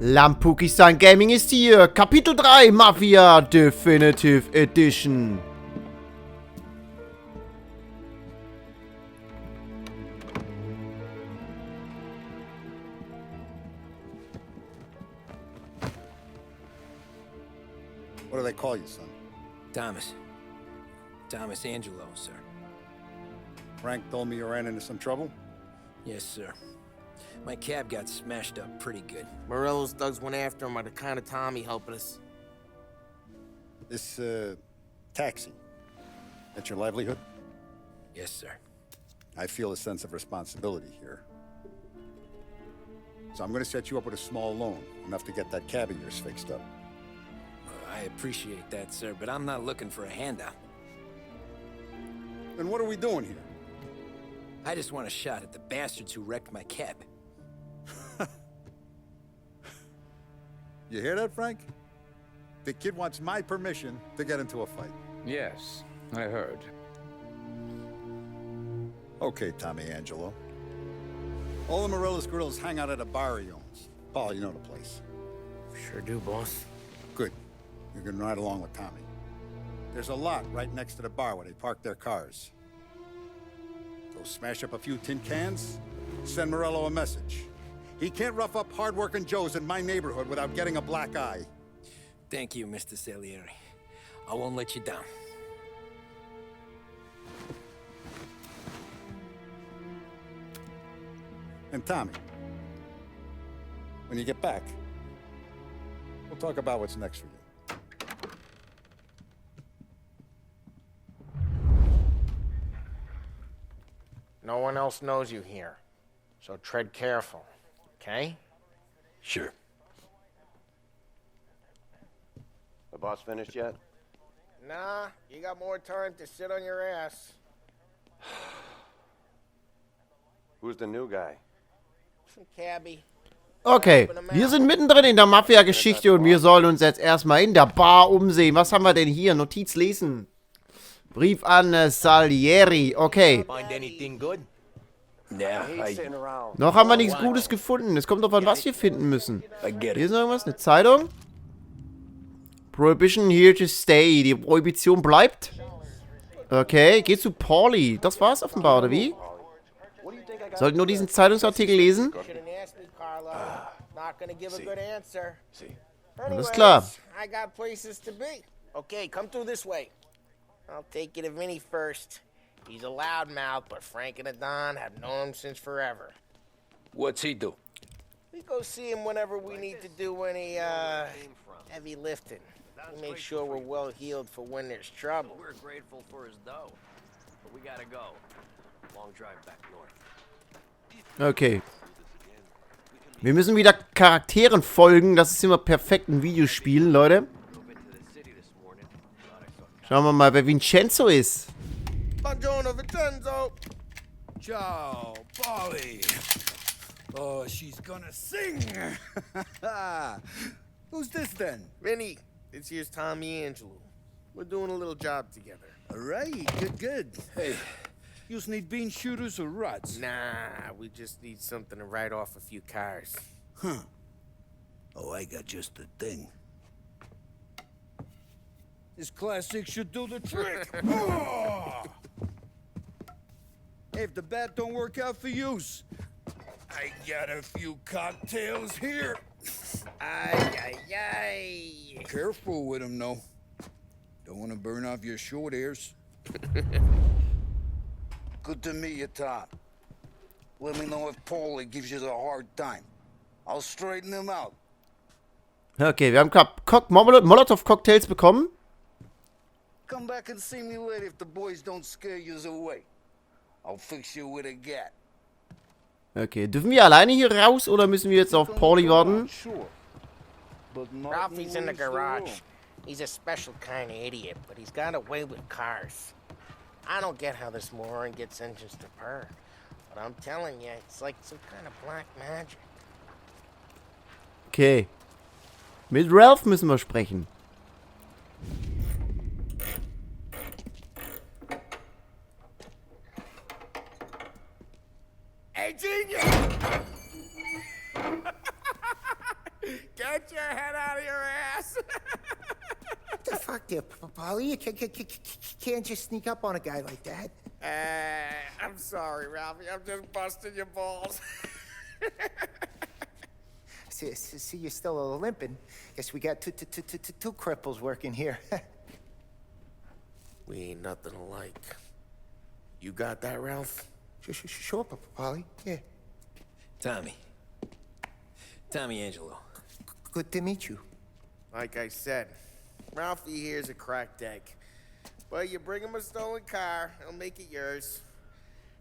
Lampukistan Gaming ist hier. Kapitel 3 Mafia Definitive Edition. What do they call you, son? Thomas. Thomas Angelo, sir. Frank told me you ran into some trouble? Yes, sir. My cab got smashed up pretty good. Morello's thugs went after him by the kind of Tommy helping us. This, taxi. That's your livelihood? Yes, sir. I feel a sense of responsibility here. So I'm gonna set you up with a small loan, enough to get that cab of yours fixed up. I appreciate that, sir, but I'm not looking for a handout. Then what are we doing here? I just want a shot at the bastards who wrecked my cab. You hear that, Frank? The kid wants my permission to get into a fight. Yes, I heard. Okay, Tommy Angelo. All the Morello's girls hang out at a bar he owns. Paul, you know the place. Sure do, boss. Good. You can ride along with Tommy. There's a lot right next to the bar where they park their cars. Go smash up a few tin cans, send Morello a message. He can't rough up hard-working Joes in my neighborhood without getting a black eye. Thank you, Mr. Salieri. I won't let you down. And Tommy, when you get back, we'll talk about what's next for you. No one else knows you here, so tread careful, okay? Sure. The boss finished yet? Nah, you got more time to sit on your ass. Who's the new guy? Some cabbie. Okay, wir sind mittendrin in der Mafia-Geschichte und wir sollen uns jetzt erstmal in der Bar umsehen. Was haben wir denn hier? Notiz lesen. Brief an Salieri. Okay. Find anything good? Yeah, Noch haben wir nichts Gutes gefunden. Es kommt drauf an, was wir finden müssen. Hier ist noch irgendwas? Eine Zeitung? Prohibition here to stay. Die Prohibition bleibt. Okay, geh zu Paulie. Das war's offenbar, oder wie? Sollten nur diesen Zeitungsartikel lesen? Alles klar. I got places to be. Okay, come through this way. I'll take you to Vinny first. He's a loudmouth, but Frank and the Don have known him since forever. What's he do? We go see him whenever we need to do any, heavy lifting. We make sure we're well healed for when there's trouble. We're grateful for his dough, but we gotta go. Long drive back north. Okay. Wir müssen wieder Charakteren folgen. Das ist immer perfekt in Videospielen, Leute. Schauen wir mal, wer Vincenzo ist. Buongiorno, Vincenzo. Ciao, Polly. Oh, she's gonna sing. Who's this then? Vinny, this here's Tommy Angelo. We're doing a little job together. All right, good. Hey, you need bean shooters or rods? Nah, we just need something to write off a few cars. Huh. Oh, I got just the thing. This classic should do the trick. Oh! Hey, if the bat don't work out for use, I got a few cocktails here. Ay. Careful with them, though. Don't want to burn off your short hairs. Good to meet you, Tom. Let me know if Paulie gives you a hard time. I'll straighten him out. Okay, wir haben Molotow Cocktails bekommen. Come back and see me later if the boys don't scare you away. I'll fix you with a gat. Okay, dürfen wir alleine hier raus oder müssen wir jetzt auf Paulie warten? Ralphie's in the garage. He's a special kind of idiot, but he's got a way with cars. I don't get how this moron gets engines to purr. But I'm telling you, it's like some kind of black magic. Okay. Mit Ralph müssen wir sprechen. Hey, genius! get your head out of your ass. What the fuck there, Polly? You can't just sneak up on a guy like that. I'm sorry, Ralphie. I'm just busting your balls. See, you're still limping. Guess we got two cripples working here. We ain't nothing alike. You got that, Ralph? Sure, Polly. Yeah. Tommy Angelo. Good to meet you. Like I said, Ralphie here's a cracked egg. But you bring him a stolen car, he'll make it yours.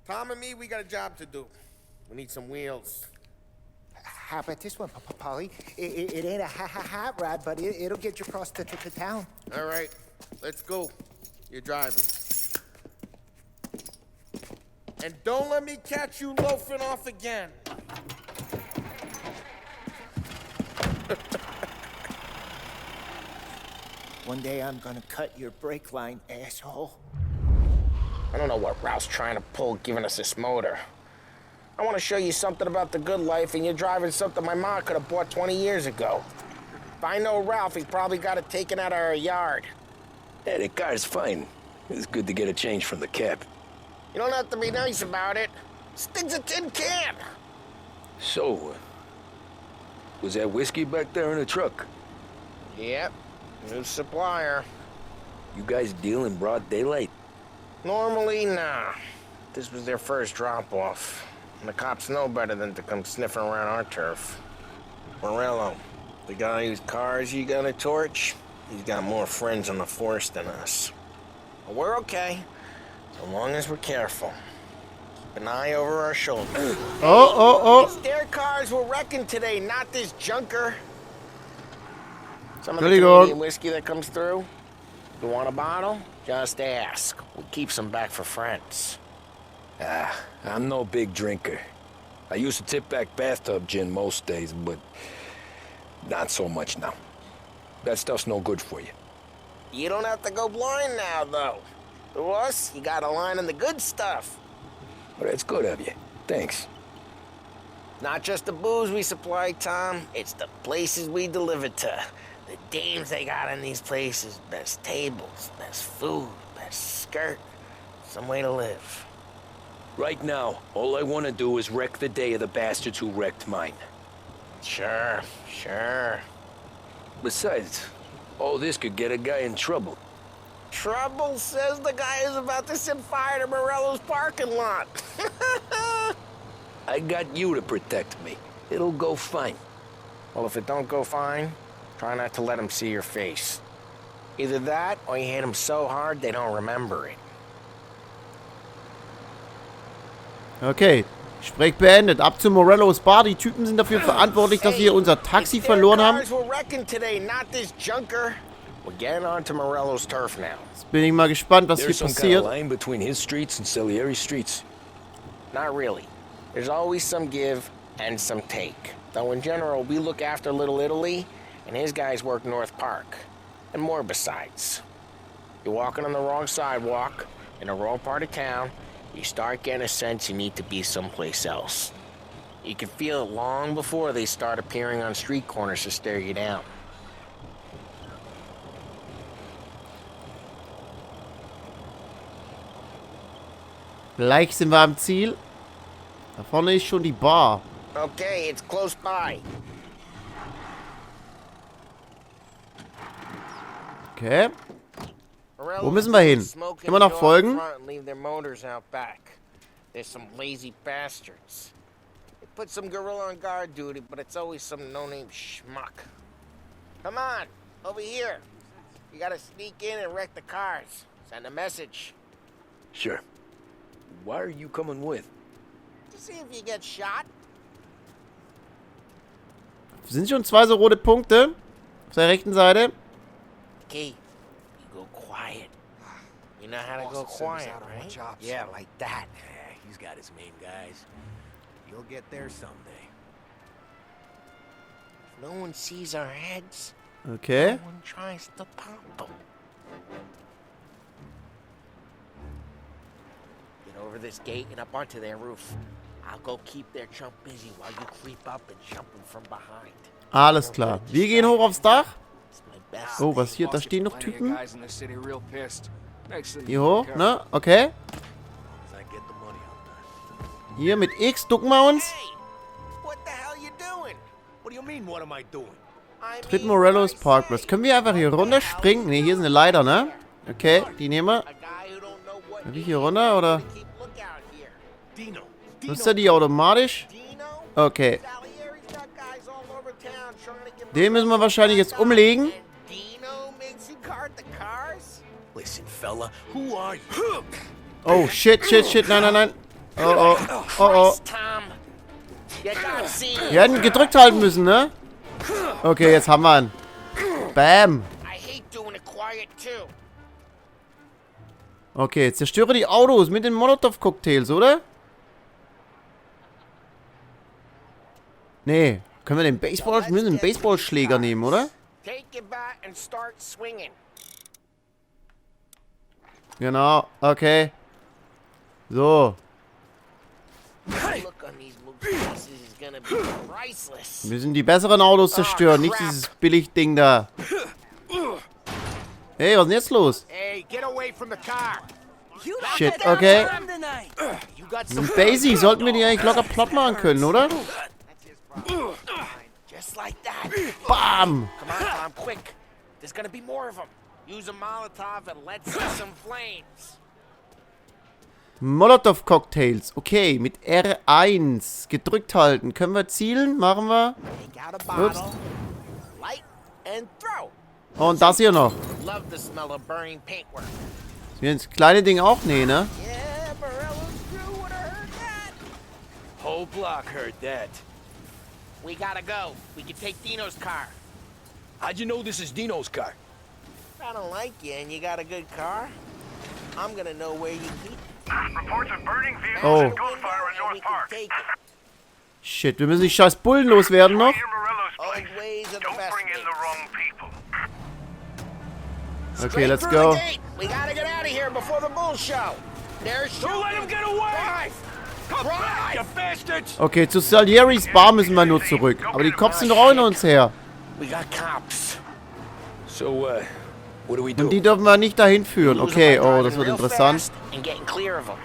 Tom and me, we got a job to do. We need some wheels. How about this one, Polly? It ain't a hot rod, but it'll get you across to town. All right, let's go. You're driving. And don't let me catch you loafing off again. One day I'm gonna cut your brake line, asshole. I don't know what Ralph's trying to pull giving us this motor. I want to show you something about the good life, and you're driving something my mom could have bought 20 years ago. If I know Ralph, he's probably got it taken out of our yard. Yeah, the car's fine. It's good to get a change from the cab. You don't have to be nice about it. This thing's a tin can. So, was that whiskey back there in the truck? Yep, new supplier. You guys deal in broad daylight? Normally, nah. This was their first drop-off. And the cops know better than to come sniffing around our turf. Morello, the guy whose cars you got a torch, he's got more friends on the force than us. But we're okay, so long as we're careful. Keep an eye over our shoulder. These their cars were wrecking today, not this junker. Some of the Canadian whiskey that comes through. You want a bottle? Just ask. We keep some back for friends. I'm no big drinker. I used to tip back bathtub gin most days, but not so much now. That stuff's no good for you. You don't have to go blind now, though. To us, you got a line on the good stuff. But it's good of you. Thanks. Not just the booze we supply, Tom. It's the places we deliver to. The dames they got in these places. Best tables, best food, best skirt. Some way to live. Right now, all I want to do is wreck the day of the bastards who wrecked mine. Sure. Besides, all this could get a guy in trouble. Trouble, says the guy who's about to set fire to Morello's parking lot. I got you to protect me. It'll go fine. Well, if it don't go fine, try not to let them see your face. Either that, or you hit them so hard they don't remember it. Okay, Gespräch beendet. Ab zu Morellos Bar. Die Typen sind dafür verantwortlich, dass wir unser Taxi verloren haben. Jetzt bin ich mal gespannt, was hier passiert. Line between his streets and Salieri streets. Not really. There's always some give and some take. Though in general, we look after Little Italy, and his guys work North Park. And more besides. You're walking on the wrong sidewalk, in the wrong part of town, you start getting a sense you need to be someplace else. You can feel it long before they start appearing on street corners to stare you down. Gleich sind wir am Ziel. Da vorne ist schon die Bar. Okay, it's close by. Okay. Wo müssen wir hin? Immer noch folgen? There's some lazy bastards. They put some gorilla on guard duty, but it's always some no-name schmuck. Come on, over here. You gotta sneak in and wreck the cars. Send a message. Sure. Why are you coming with? To see if you get shot. Sind schon zwei so rote Punkte? Auf der rechten Seite. Okay, you go quiet. You know how to go quiet, right? Yeah, like that. He's got his main guys. You'll get there someday. If no one sees our heads, okay. No one tries to pop them. Get over this gate and up onto their roof. I'll go keep their chump busy while you creep up and jump him from behind. Alles klar. Wir gehen hoch aufs Dach. It's my best. Oh, was hier? Da stehen noch Typen. Guys in the city real pissed. Makes them Hier hoch, ne? Okay. Hier mit X ducken wir uns. Hey, what the hell you doing? What do you mean, what am I doing? Tritt Morellos Parkplatz. Können wir einfach hier runterspringen? Ne, hier ist eine Leiter, ne? Okay, die nehmen wir. A guy who don't know what Kann ich hier runter, oder? keep lookout here. Dino. Nutzt er die automatisch? Dino? Okay. Salieri's got guys all over town trying to get Den müssen wir wahrscheinlich jetzt umlegen. And Dino makes you cart the cars? Listen, fella, who are you? Oh, shit, shit, shit. Nein, nein, nein. Oh, oh. Oh, oh. Tom, you gotta see. Wir hätten gedrückt halten müssen, ne? Okay, jetzt haben wir ihn. Bam. I hate doing it quiet too. Okay, zerstöre die Autos mit den Molotow Cocktails, oder? Nee. Können wir den wir müssen den Baseballschläger nehmen, oder? Take your bat and start swinging. Genau, okay. So. The look on these blue faces is gonna be priceless. Wir müssen die besseren Autos zerstören, nicht dieses Billigding da. Hey, was ist denn jetzt los? Hey, get away from the car. Shit, okay. You got Ein Basie, sollten wir die eigentlich locker platt machen können, oder? Just like that. Bam! Come on, Tom, quick. There's gonna be more of them. Use a Molotov and let's see some flames. Molotow Cocktails. Okay, mit R1 gedrückt halten. Können wir zielen? Machen wir. Take out a Ups. bottle, light, and throw. Und das hier noch. Love the smell of burning paintwork. Das kleine Ding auch? Nee, ne? Yeah, Morello's crew would have heard that. Whole block heard that. We gotta go. We can take Dino's car. How'd you know this is Dino's car? I don't like you and you got a good car. I'm gonna know where you keep it. Reports of burning vehicles Oh. and gunfire in And we North can Park. take it. Shit, wir müssen die scheiß Bullen loswerden noch. Hear Morello's Old place. ways are the Don't best bring in ways. the wrong people. Okay, Straight let's through go. the gate. We gotta get out of here before the bull show. There's Don't let him get away! Drive! Come back, you Drive! bastards! Okay, zu Salieris Bar müssen wir nur zurück. Aber die Cops sind doch auch in uns her. We got cops. So, what do we do? Und die dürfen wir nicht dahin führen. Losing Okay, by oh, driving das wird real interessant. fast And getting clear of them.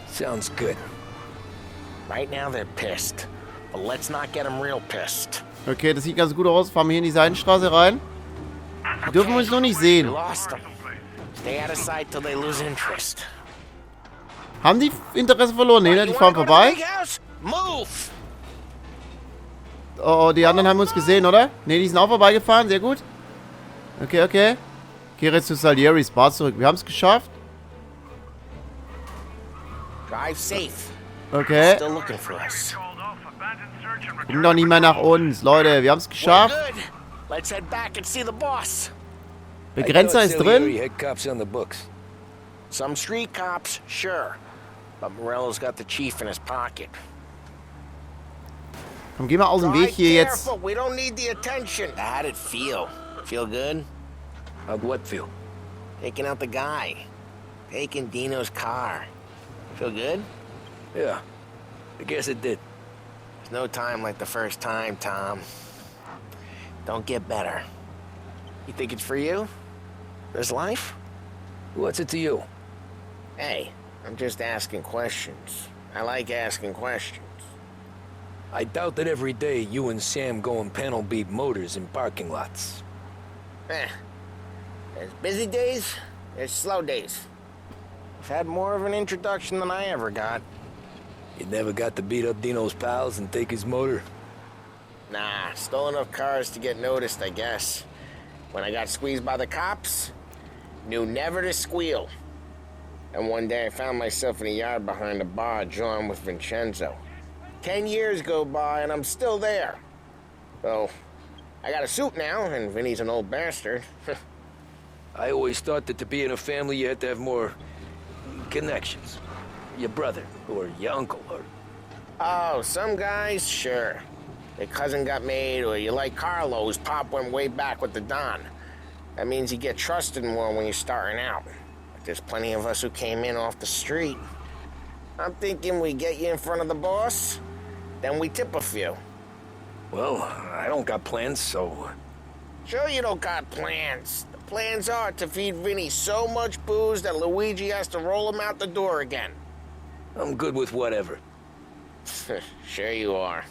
Sounds good. Right now they're pissed. But let's not get them real pissed. Okay, das sieht ganz gut aus. Fahren wir hier in die Seitenstraße rein. Die dürfen uns noch nicht We sehen. lost them. Stay out of sight till they lose interest. Haben die Interesse verloren? Nee, ne? Die You fahren wanna go to vorbei. the big house? Move! Oh, die anderen haben uns gesehen, oder? Ne, die sind auch vorbeigefahren. Sehr gut. Okay, okay. Kehre jetzt zu Salieris Bar zurück. Wir haben es geschafft. Drive safe. Okay. Still looking for us. Called off abandoned search and Gucken doch nicht mehr nach uns. Leute, wir haben es We're geschafft. good. Let's head back and see the boss. Begrenzer ist Salieri drin. had cops on the books. Some street cops, sure. But Morello's got the chief in his pocket. Komm, geh mal aus dem Weg Drive hier jetzt. careful. We don't need the attention. How'd it feel? Feel good? How'd what feel? Taking out the guy. Taking Dino's car. Feel good? Yeah, I guess it did. There's no time like the first time, Tom. Don't get better. You think it's for you? This life? What's it to you? Hey, I'm just asking questions. I like asking questions. I doubt that every day you and Sam go and panel beat motors in parking lots. There's busy days, there's slow days. I've had more of an introduction than I ever got. You never got to beat up Dino's pals and take his motor? Nah, stole enough cars to get noticed, I guess. When I got squeezed by the cops, knew never to squeal. And one day I found myself in a yard behind a bar drawing with Vincenzo. 10 years go by and I'm still there. So, I got a suit now, and Vinny's an old bastard. I always thought that to be in a family you had to have more connections. Your brother, or your uncle, or... Oh, some guys, sure. Their cousin got made, or you like Carlos, Pop went way back with the Don. That means you get trusted more when you're starting out. But there's plenty of us who came in off the street. I'm thinking we get you in front of the boss, then we tip a few. Well, I don't got plans, so... Sure you don't got plans. The plans are to feed Vinny so much booze that Luigi has to roll him out the door again. I'm good with whatever. Sure you are.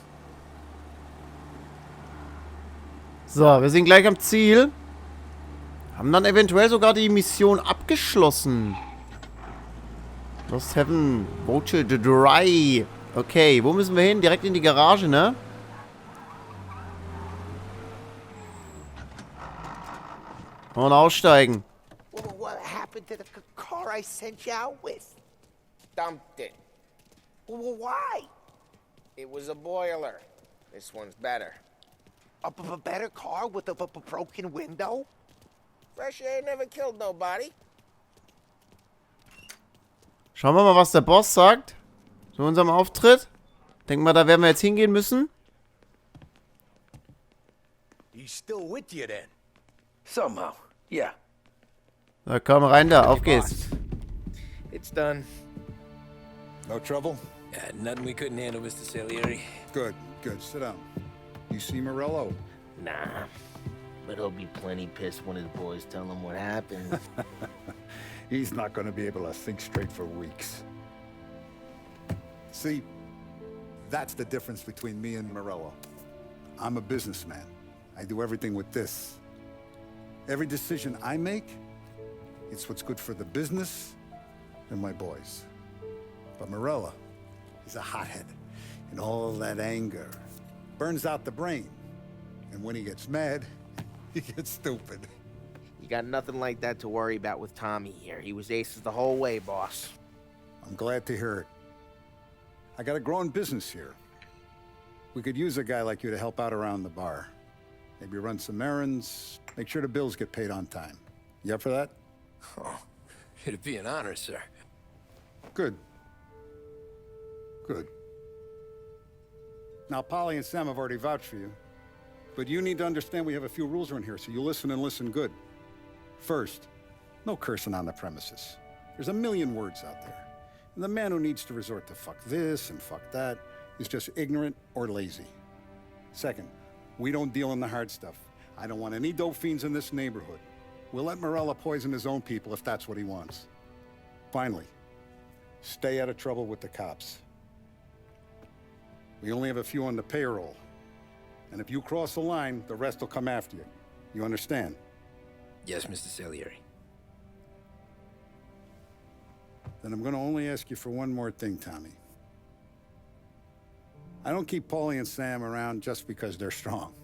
So, wir sind gleich am Ziel. Haben dann eventuell sogar die Mission abgeschlossen. Lost Heaven, Vocal the Dry. Okay, wo müssen wir hin? Direkt in die Garage, ne? Und aussteigen. What happened to the car I sent you out with? Dumped it. Why? It was a boiler. This one's better. A better car with a broken window? Fresh air never killed nobody. Schauen wir mal, was der Boss sagt zu unserem Auftritt. Denk mal, da werden wir jetzt hingehen müssen. He's still with you then? Somehow, yeah. Na komm, rein da, auf geht's. It's done. No trouble? Nothing we couldn't handle, Mr. Salieri. Good, good. Sit down. You see Morello? Nah. But he'll be plenty pissed when his boys tell him what happened. He's not going to be able to think straight for weeks. See, that's the difference between me and Morello. I'm a businessman. I do everything with this. Every decision I make, it's what's good for the business and my boys. But Morello, he's a hothead. And all that anger burns out the brain. And when he gets mad, he gets stupid. You got nothing like that to worry about with Tommy here. He was aces the whole way, boss. I'm glad to hear it. I got a growing business here. We could use a guy like you to help out around the bar. Maybe run some errands, make sure the bills get paid on time. You up for that? Oh, it'd be an honor, sir. Good. Good. Now, Polly and Sam have already vouched for you. But you need to understand we have a few rules around here, so you listen and listen good. First, no cursing on the premises. There's a million words out there. And the man who needs to resort to fuck this and fuck that is just ignorant or lazy. Second, we don't deal in the hard stuff. I don't want any dope fiends in this neighborhood. We'll let Morella poison his own people if that's what he wants. Finally, stay out of trouble with the cops. We only have a few on the payroll. And if you cross the line, the rest will come after you. You understand? Yes, Mr. Salieri. Then I'm going to only ask you for one more thing, Tommy. I don't keep Paulie and Sam around just because they're strong.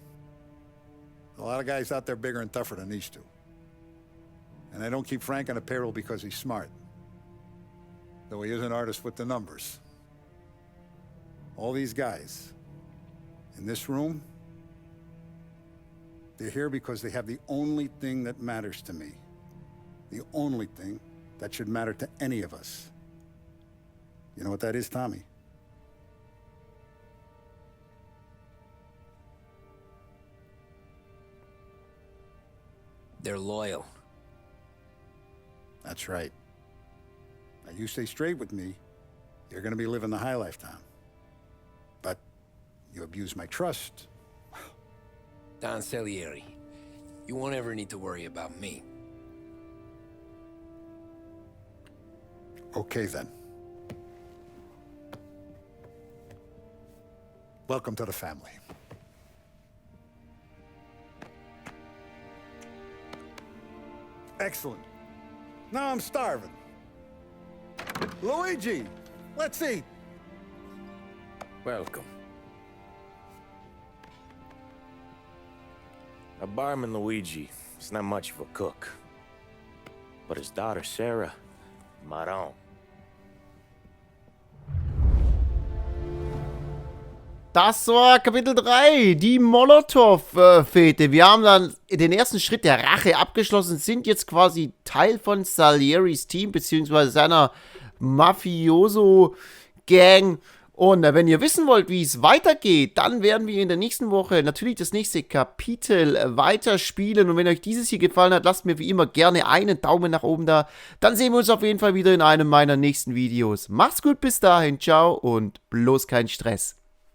A lot of guys out there bigger and tougher than these two. And I don't keep Frank on a payroll because he's smart. Though he is an artist with the numbers. All these guys in this room, they're here because they have the only thing that matters to me. The only thing that should matter to any of us. You know what that is, Tommy? They're loyal. That's right. Now you stay straight with me, you're gonna be living the high life, Tom. But you abuse my trust. Don Salieri, you won't ever need to worry about me. Okay, then. Welcome to the family. Excellent. Now I'm starving. Luigi, let's eat. Welcome. A barman Luigi is not much of a cook. But his daughter Sarah, Maron. Das war Kapitel 3, die Molotow Fete. Wir haben dann den ersten Schritt der Rache abgeschlossen, sind jetzt quasi Teil von Salieris Team, beziehungsweise seiner Mafioso-Gang. Und wenn ihr wissen wollt, wie es weitergeht, dann werden wir in der nächsten Woche natürlich das nächste Kapitel weiterspielen. Und wenn euch dieses hier gefallen hat, lasst mir wie immer gerne einen Daumen nach oben da. Dann sehen wir uns auf jeden Fall wieder in einem meiner nächsten Videos. Macht's gut, bis dahin, ciao und bloß kein Stress.